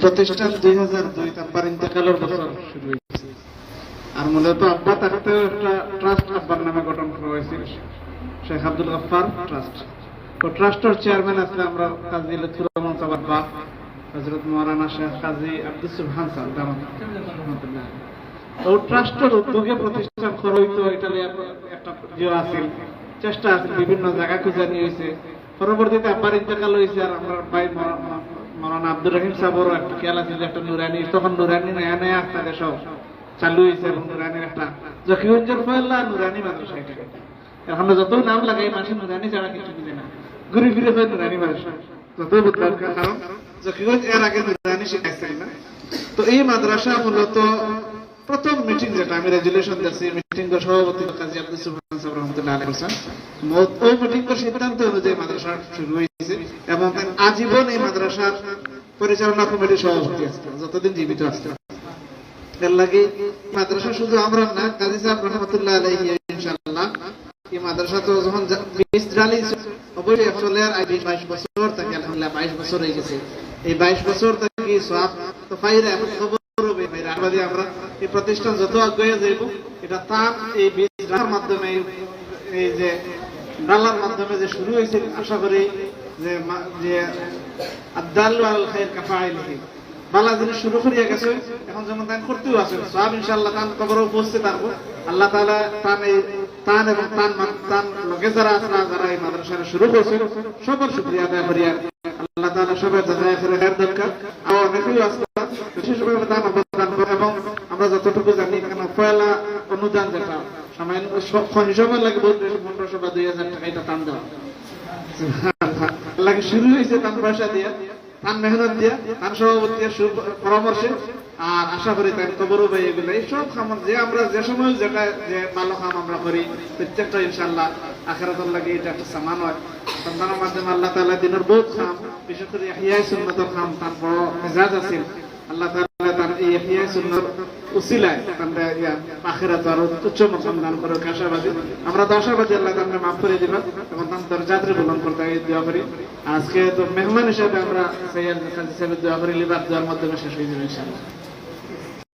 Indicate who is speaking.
Speaker 1: প্রতিষ্ঠান 2002 আব্বার ইন্তেকালের বছর শুরু হয়েছে। আর মূলত আব্বা থাকতেও একটা ট্রাস্ট আব্বার নামে গঠন করা হয়েছিল, শেখ আব্দুল গফফার ট্রাস্ট। তো ট্রাস্টের চেয়ারম্যান আসলে আমরা কাজী লুৎফুর রহমান সাহেবের বাপ হযরত মাওলানা শেখ কাজী আব্দুল সুবহান সাহেব রহমাতুল্লাহ। তো ট্রাস্টের উদ্যোগে প্রতিষ্ঠান করা হইতো, এটা একটা আছিল চেষ্টা আছে, বিভিন্ন জায়গা খুঁজে নিয়ে হয়েছে। পরবর্তীতে আব্বার ইন্তেকাল হয়েছে, আর আমরা ভাই মাওলানা আব্দুর রহিম সাহেবেরও একটা খেয়াল আছে যে একটা নুরানি, তখন নুরানি নয়া নয়া আপনাদের সব চালু হয়েছে, এবং নুরানির একটা জকিগঞ্জের ফয়লা নুরানি মাদ্রাসা। এটা এখন যত নাম লাগাই মানুষ নুরানি ছাড়া কিছু বুঝে না, ঘুরে ফিরে হয় নুরানি মাদ্রাসা যত বদলার, কারণ জকিগঞ্জ এর আগে নুরানি শিখাইছেন না। তো এই মাদ্রাসা মূলত প্রথম মিটিং যেটা আমি রেজুলেশন দিয়েছি, মিটিং এর সভাপতি কাজী আব্দুল সুবহান সাহেব রহমাতুল্লাহ আলাইহি হোসেন, ওই মিটিং এর সিদ্ধান্ত অনুযায়ী মাদ্রাসা শুরু হয়েছে, এবং আজীবন এই মাদ্রাসার পরিচালনা কমিটির সভাপতি আছে যতদিন জীবিত আছে। এর লাগে মাদ্রাসা শুধু আমরা না, কাজী সাহেব রহমাতুল্লাহ আলাইহি ইনশাআল্লাহ এই মাদ্রাসা তো যখন 20 জালি অবশ্যই আসলে আর 22 বছর থেকে আলহামদুলিল্লাহ 22 বছর হয়ে গেছে। এই 22 বছর থেকে সওয়াব তো পাইরা এখন খবর হবে ভাই, আবাদি আমরা এই প্রতিষ্ঠান যত আগে যাইব, এটা তার এই 20 জালির মাধ্যমে, এই যে ডালার মাধ্যমে যে শুরু হয়েছে, আশা করি যে আদাল্লু আলাল খায়র কাফাইলিহি, বালা জিনিস শুরু করিয়া গেছে, এখন যেমন তান করতেও আছেন সব ইনশাআল্লাহ তান কবরে উপস্থিত থাকবো। আল্লাহ তাআলা তান এবং তান লোকে যারা আসরা যারা এই মাদ্রাসা শুরু করছে সবার শুকরিয়া আদায় করিয়া আল্লাহ তাআলা সবার জাযায়ে খায়ের দরকার। আর অনেকেই আসলে বিশেষভাবে তান অবদান করে, এবং আমরা যতটুকু জানি এখানে পয়লা অনুদান যেটা সামান্য সময় লাগে 1500 বা 2000 টাকা, এটা তান দেওয়া আল্লাহকে শুরু হয়েছে তান পয়সা দিয়া, তার মেহনত দিয়া, তার সভাপতি পরামর্শে। আর আশা করি তার কবরও ভাই এগুলো এই সব খাম যে আমরা যে সময় যেটা যে ভালো খাম আমরা করি, প্রত্যেকটা ইনশাআল্লাহ আখিরাতের লাগে এটা একটা সামান হয়। সন্তানের মাধ্যমে আল্লাহ তাআলা দিনের বহুত খাম, বিশেষ করে ইহয়া সুন্নাতের খাম তার বড় মেজাজ আছে। আল্লাহ তাআলা তার এই ইহয়া সুন্নাত উসিলায় আমরা আখিরাত আর উচ্চ মকাম দান করে আশাবাদী। আমরা তো আশাবাদী আল্লাহ তাআলা মাফ করে দিবেন এবং তার দরজাতে বুলন্দ করতে দোয়া করি। আজকে তো মেহমান হিসেবে আমরা সৈয়দ কাজী সাহেবের দোয়া করি, লিবার দোয়ার মাধ্যমে শেষ হয়ে যাবে ইনশাআল্লাহ।